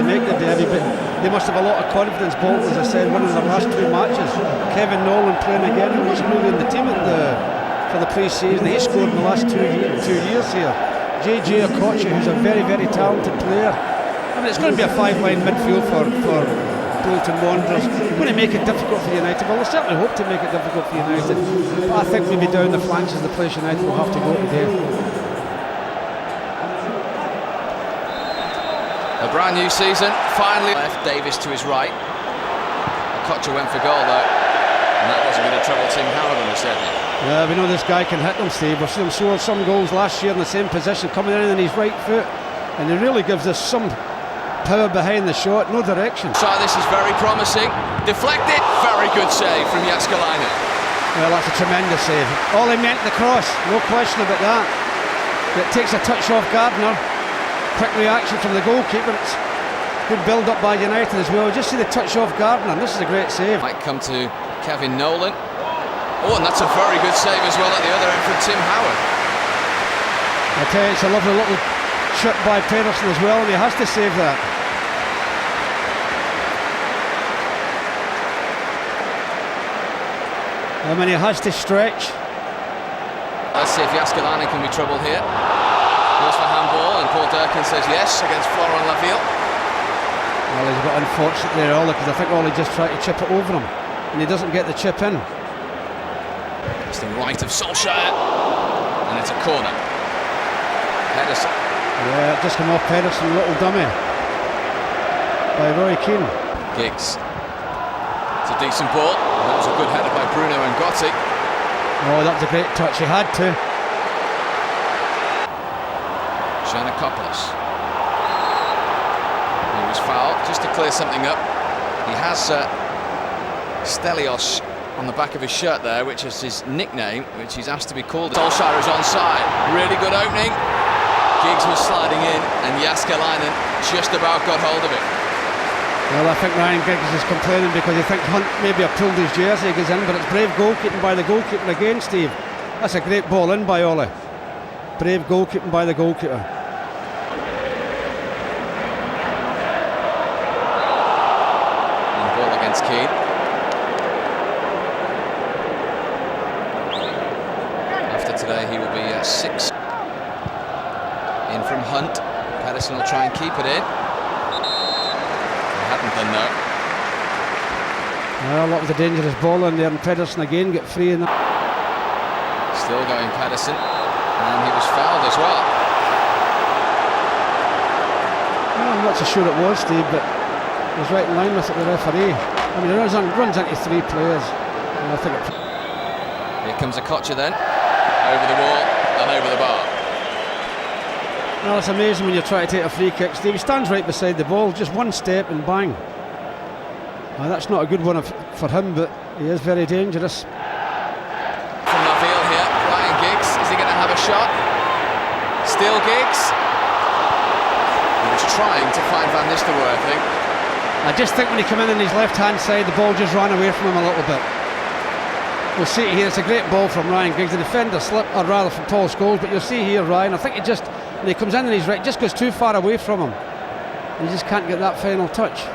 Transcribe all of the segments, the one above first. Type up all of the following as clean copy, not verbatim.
make the derby, but they must have a lot of confidence. Bolton, as I said, winning their last 2 matches. Kevin Nolan playing again, he wasn't really in the team for the pre-season. He scored in the last 2 years here. JJ Okocha, who's a very, very talented player. I mean, it's going to be a 5-line midfield for Bolton Wanderers. Going to make it difficult for United. Well, they certainly hope to make it difficult for United. But I think maybe down the flanks is the place United will have to go today. A brand new season, finally left. Davis to his right. Okocha went for goal though, and that wasn't going to trouble Tim Howard, certainly. Yeah, we know this guy can hit them, Steve. We've seen him score some goals last year in the same position, coming in on his right foot, and he really gives us some power behind the shot, no direction. So this is very promising. Deflected, very good save from Jääskeläinen. Well, that's a tremendous save. All he meant the cross, no question about that. It takes a touch off Gardner. Quick reaction from the goalkeeper. It's good build up by United as well. Just see the touch off Gardner. This is a great save. Might come to Kevin Nolan. Oh, and that's a very good save as well at the other end from Tim Howard. I tell you, it's a lovely little shot by Pedersen as well, and he has to save that. I mean, he has to stretch. Let's see if Jääskeläinen can be troubled here. Goes for handball, and Paul Durkin says yes against Florent Laville. Well, he's got unfortunate there, Ollie, because I think Ollie just tried to chip it over him, and he doesn't get the chip in. It's the right of Solskjaer, and it's a corner. Pedersen. Yeah, just come off Pedersen, little dummy by Roy Keane. Giggs. It's a decent ball. That was a good header by Bruno and Gotti. Oh, that was a great touch, he had to. Giannakopoulos. He was fouled, just to clear something up. He has Stelios on the back of his shirt there, which is his nickname, which he's asked to be called. Solskjaer is onside. Really good opening. Giggs was sliding in, and Jääskeläinen just about got hold of it. Well, I think Ryan Giggs is complaining because he thinks Hunt maybe have pulled his jersey, goes in, but it's brave goalkeeping by the goalkeeper again, Steve. That's a great ball in by Ollie. Brave goalkeeping by the goalkeeper. And ball against Keane. After today, he will be 6. In from Hunt. Pedersen will try and keep it in. Hadn't done that. Well, that was a dangerous ball in there, and Pedersen again get free in that. Still going Pedersen, and he was fouled as well. Well, I'm not so sure it was, Steve, but he was right in line with it, the referee. I mean, he runs into 3 players, and I think it... Here comes Okocha then, over the wall and over the bar. Well, it's amazing when you try to take a free kick, Steve. He stands right beside the ball, just one step and bang. Well, that's not a good one for him, but he is very dangerous. From Laville here, Ryan Giggs, is he going to have a shot? Still Giggs. He was trying to find Van Nistelrooy, I think. I just think when he came in on his left-hand side, the ball just ran away from him a little bit. We'll see here, it's a great ball from Ryan Giggs. The defender slipped, or rather from Paul Scholes, but you'll see here, Ryan, I think he just... When he comes in and he's right, just goes too far away from him. He just can't get that final touch.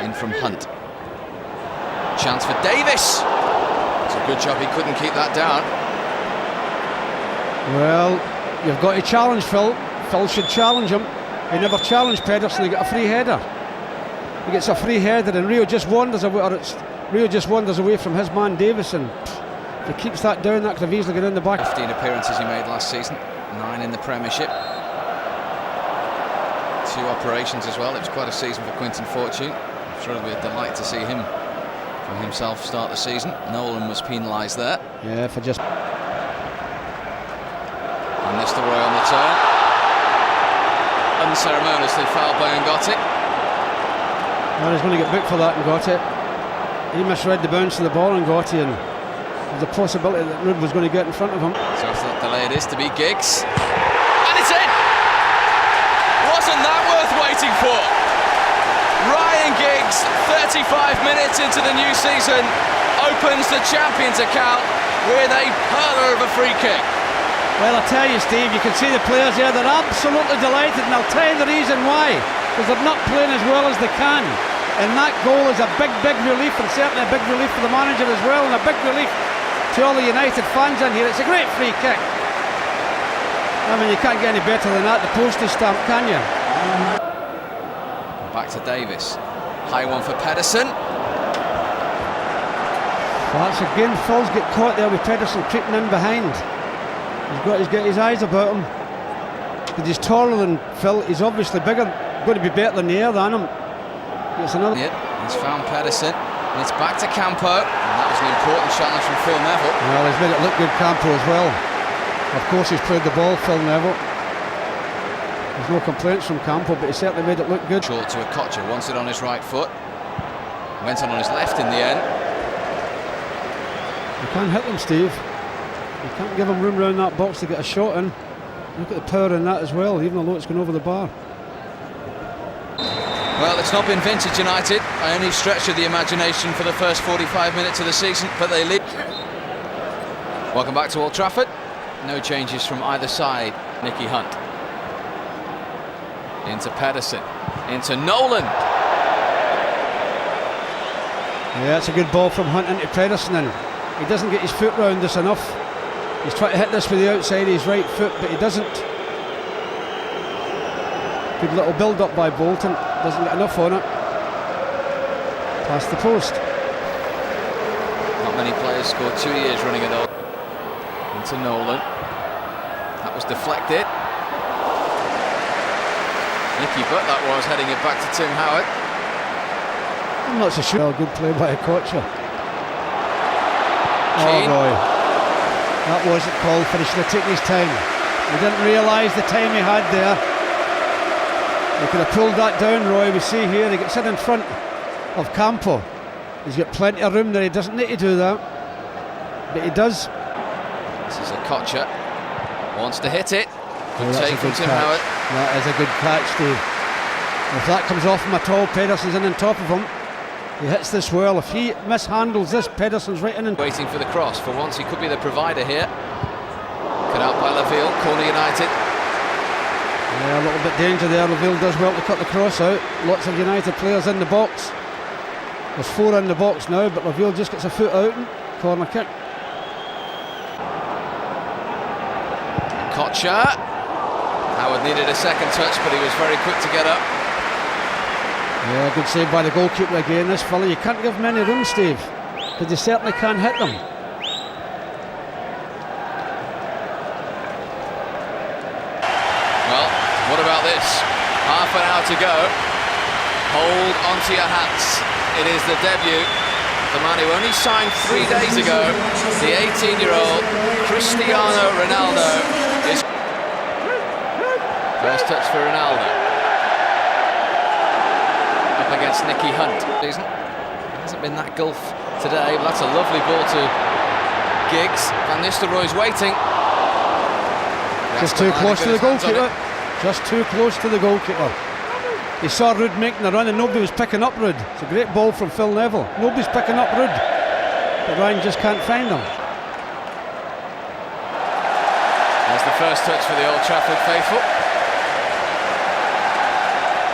In from Hunt. Chance for Davis. It's a good job he couldn't keep that down. Well, you've got to challenge Phil. Phil should challenge him. He never challenged Pedersen. He got a free header. He gets a free header, and Rio just wanders away from his man Davis, and if he keeps that down, that could have easily got in the back. 15 appearances he made last season, 9 in the Premiership. 2 operations as well. It was quite a season for Quinton Fortune. I'm sure it'll be a delight to see him for himself start the season. Nolan was penalised there. Yeah, for just... And Nistelrooy on the turn. Unceremoniously fouled by Ngotti. Well, he's going to get booked for that, Ngotti. He misread the bounce of the ball, Ngotti, and there's a possibility that Rudd was going to get in front of him. So if that delay it is to be Giggs. And it's in! Wasn't that worth waiting for? Ryan Giggs, 35 minutes into the new season, opens the Champions account with a perler of a free kick. Well, I tell you, Steve, you can see the players here, they're absolutely delighted, and I'll tell you the reason why. Because they're not playing as well as they can. And that goal is a big, big relief, and certainly a big relief for the manager as well, and a big relief to all the United fans in here. It's a great free kick. I mean, you can't get any better than that, the postage stamp, can you? Back to Davis. High one for Pedersen. Well, that's again, Phil's get caught there with Pedersen creeping in behind. He's got his eyes about him. Because he's taller than Phil, he's obviously bigger, going to be better in the air than him. It's another. He's found Pedersen, and it's back to Campo. And that was an important challenge from Phil Neville. Well, he's made it look good, Campo, as well. Of course, he's played the ball, Phil Neville. There's no complaints from Campo, but he certainly made it look good. Short to Okocha, wants it on his right foot. Went on his left in the end. You can't hit them, Steve. You can't give them room around that box to get a shot in. Look at the power in that as well, even though it's going over the bar. Well, it's not been vintage United by any stretch of the imagination for the first 45 minutes of the season, but they lead. Welcome back to Old Trafford. No changes from either side. Nicky Hunt. Into Pedersen. Into Nolan. Yeah, it's a good ball from Hunt into Pedersen, and he doesn't get his foot round this enough. He's trying to hit this with the outside of his right foot, but he doesn't. Good little build-up by Bolton. Doesn't get enough on it. Past the post. Not many players scored 2 years running at all. Into Nolan. That was deflected. Nicky Butt that was, heading it back to Tim Howard. I'm not so sure. Well, good play by Okocha. Oh boy. That wasn't called for. He should have taken his time. He didn't realise the time he had there. He could have pulled that down, Roy. We see here he gets in front of Campo. He's got plenty of room there. He doesn't need to do that, but he does. This is Okocha. Wants to hit it. Good take from Tim catch. Howard. That is a good catch, Steve. If that comes off him at all, Pedersen's in on top of him. He hits this well. If he mishandles this, Pedersen's right in. Waiting for the cross. For once, he could be the provider here. Cut out by Laville. Corner United. Yeah, a little bit danger there. Laville does well to cut the cross out. Lots of United players in the box. There's 4 in the box now, but Laville just gets a foot out. Corner kick. Okocha. Howard needed a second touch, but he was very quick to get up. Yeah, good save by the goalkeeper again. This fella, you can't give him any room, Steve, because you certainly can't hit them. Well, what about this? Half an hour to go. Hold onto your hats. It is the debut. The man who only signed 3 days ago, the 18-year-old Cristiano Ronaldo. Is first touch for Ronaldo. Up against Nicky Hunt. It hasn't been that gulf today, but that's a lovely ball to Giggs. Van Nistelrooy's waiting. Just too close to the goalkeeper. Just too close to the goalkeeper. He saw Rudd making a run and nobody was picking up Rudd. It's a great ball from Phil Neville. Nobody's picking up Rudd, but Ryan just can't find him. That's the first touch for the Old Trafford faithful.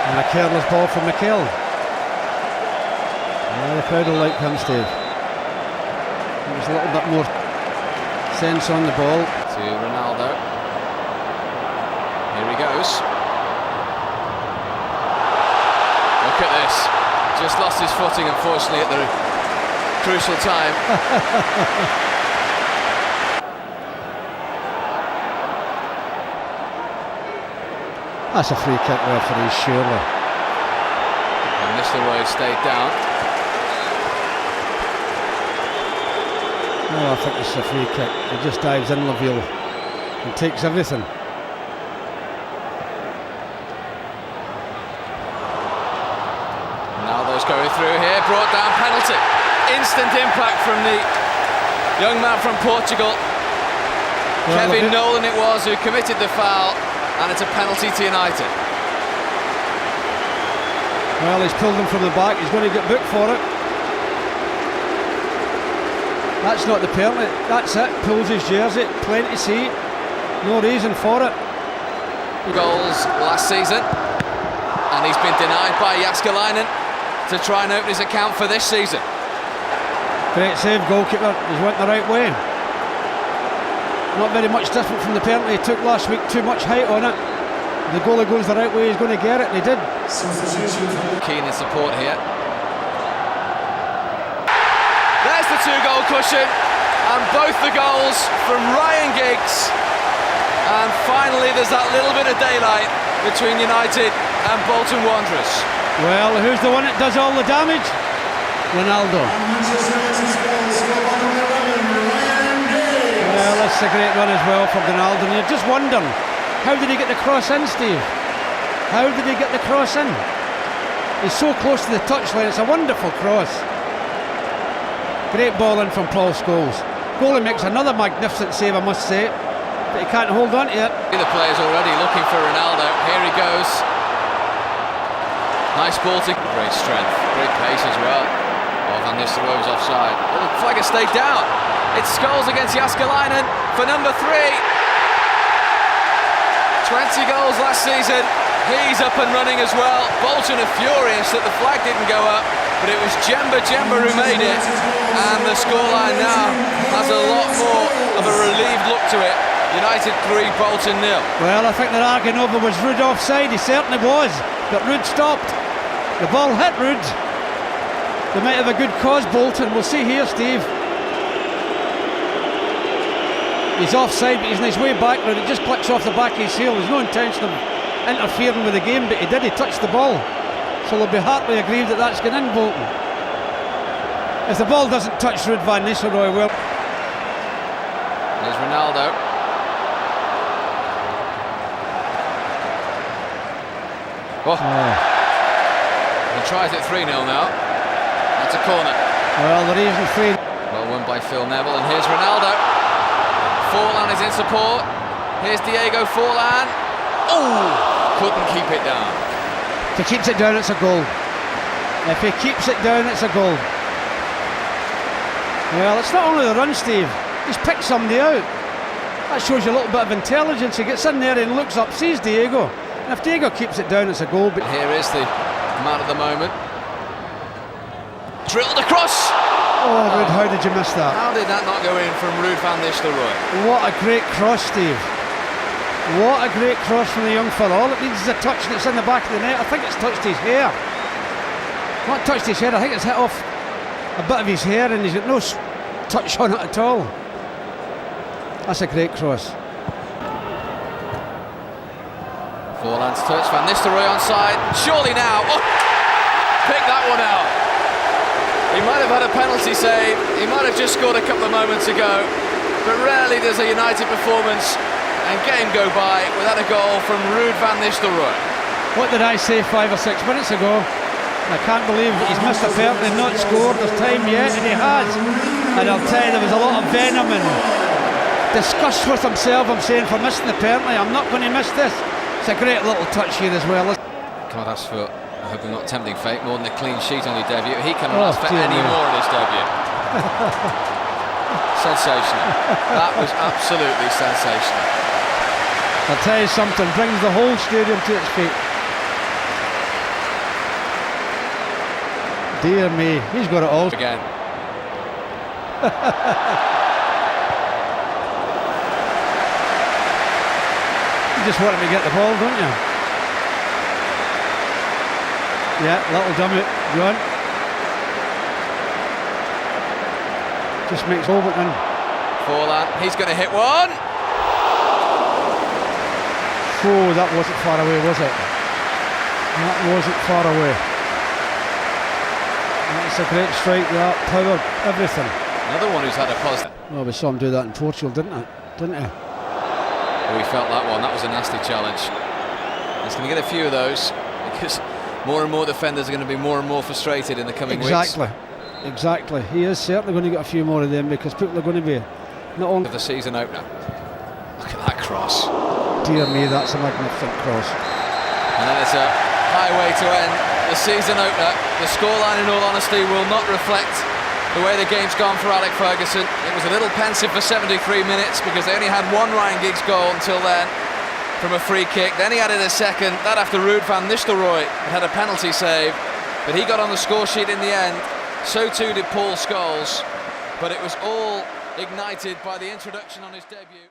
And a careless ball from McHale. Yeah, the crowd will like him, Steve. There's a little bit more sense on the ball. To Ronaldo. Here he goes. Look at this. Just lost his footing, unfortunately, at the crucial time. That's a free kick referee, surely. And Nistelrooy stayed down. No, I think it's a free kick. He just dives in Laville and takes everything. Ronaldo's going through here, brought down, penalty. Instant impact from the young man from Portugal. Well, Kevin Nolan it was who committed the foul, and it's a penalty to United. Well, he's pulled him from the back, he's going to get booked for it. That's not the penalty, that's it, pulls his jersey, plain to see. No reason for it. Goals last season, and he's been denied by Jääskeläinen to try and open his account for this season. Great save, goalkeeper. He's went the right way. Not very much different from the penalty he took last week. Too much height on it. The goalie goes the right way, he's going to get it, and he did. Keen in support here. There's the 2-goal cushion, and both the goals from Ryan Giggs. And finally there's that little bit of daylight between United and Bolton Wanderers. Well, who's the one that does all the damage? Ronaldo. Well, that's a great run as well from Ronaldo. And you're just wondering, how did he get the cross in, Steve? How did he get the cross in? He's so close to the touchline, it's a wonderful cross. Great ball in from Paul Scholes. Goalie makes another magnificent save, I must say. But he can't hold on to it. The player's already looking for Ronaldo. Here he goes. Nice ball to... Great strength, great pace as well. Oh, Van Nistelrooy was offside. Oh, the flag has stayed down. It's Scholes against Jääskeläinen for number 3. 20 goals last season. He's up and running as well. Bolton are furious that the flag didn't go up, but it was Jemba who made it. And the scoreline now has a lot more of a relieved look to it. United 3, Bolton 0. Well, I think they're arguing over was Ruud offside. He certainly was, but Ruud stopped. The ball hit Ruud. They might have a good cause, Bolton. We'll see here, Steve. He's offside, but he's on his way back now. It just clicks off the back of his heel. There's no intention of interfering with the game, but he did. He touched the ball. So they'll be heartily aggrieved that that's gone in, Bolton. If the ball doesn't touch Ruud Van Nistelrooy, well... There's Ronaldo. Oh. He tries it 3-0 now. That's a corner. Well, the reason 3. Well won by Phil Neville, and here's Ronaldo. Forlan is in support. Here's Diego Forlan. Oh! Couldn't keep it down. If he keeps it down, it's a goal. If he keeps it down, it's a goal. Well, it's not only the run, Steve. He's picked somebody out. That shows you a little bit of intelligence. He gets in there and looks up, sees Diego. And if Diego keeps it down, it's a goal. But here is the man of the moment. Drilled across. Oh, Ruud, how did you miss that? How did that not go in from Ruud Van Nistelrooy? What a great cross, Steve. What a great cross from the young fella. All it needs is a touch and it's in the back of the net. I think it's touched his hair. Not touched his hair, I think it's hit off a bit of his hair and he's got no touch on it at all. That's a great cross. Forlan's touch, Van Nistelrooy onside. Surely now. Oh, pick that one out. He might have had a penalty save. He might have just scored a couple of moments ago. But rarely does a United performance and game go by without a goal from Ruud Van Nistelrooy. What did I say 5 or 6 minutes ago? I can't believe he's missed a penalty and not scored. There's time yet, and he has. And I'll tell you, there was a lot of venom and disgust with himself, I'm saying, for missing the penalty. I'm not going to miss this. It's a great little touch here as well. God, that's for, I hope I'm not tempting fate, more than a clean sheet on your debut. He cannot ask for any more in his debut. Sensational. That was absolutely sensational. I'll tell you something, brings the whole stadium to its feet. Dear me, he's got it all. Again. You just want him to get the ball, don't you? Yeah, little dummy, go on. Just makes Overton. Forlan, he's going to hit one. Oh, that wasn't far away, was it? That wasn't far away. That's a great strike, that power, everything. Another one who's had a positive. Well, we saw him do that in Portugal, didn't he? Well, we felt that one. That was a nasty challenge. He's going to get a few of those because more and more defenders are going to be more and more frustrated in the coming weeks. Exactly. He is certainly going to get a few more of them because people are going to be not only of the season opener. Look at that cross. Dear me, that's a magnificent cross. And then it's a highway to end the season opener. The scoreline, in all honesty, will not reflect the way the game's gone for Alec Ferguson. It was a little pensive for 73 minutes because they only had one Ryan Giggs goal until then from a free kick. Then he added a second, that after Ruud van Nistelrooy had a penalty save, but he got on the score sheet in the end. So too did Paul Scholes, but it was all ignited by the introduction on his debut.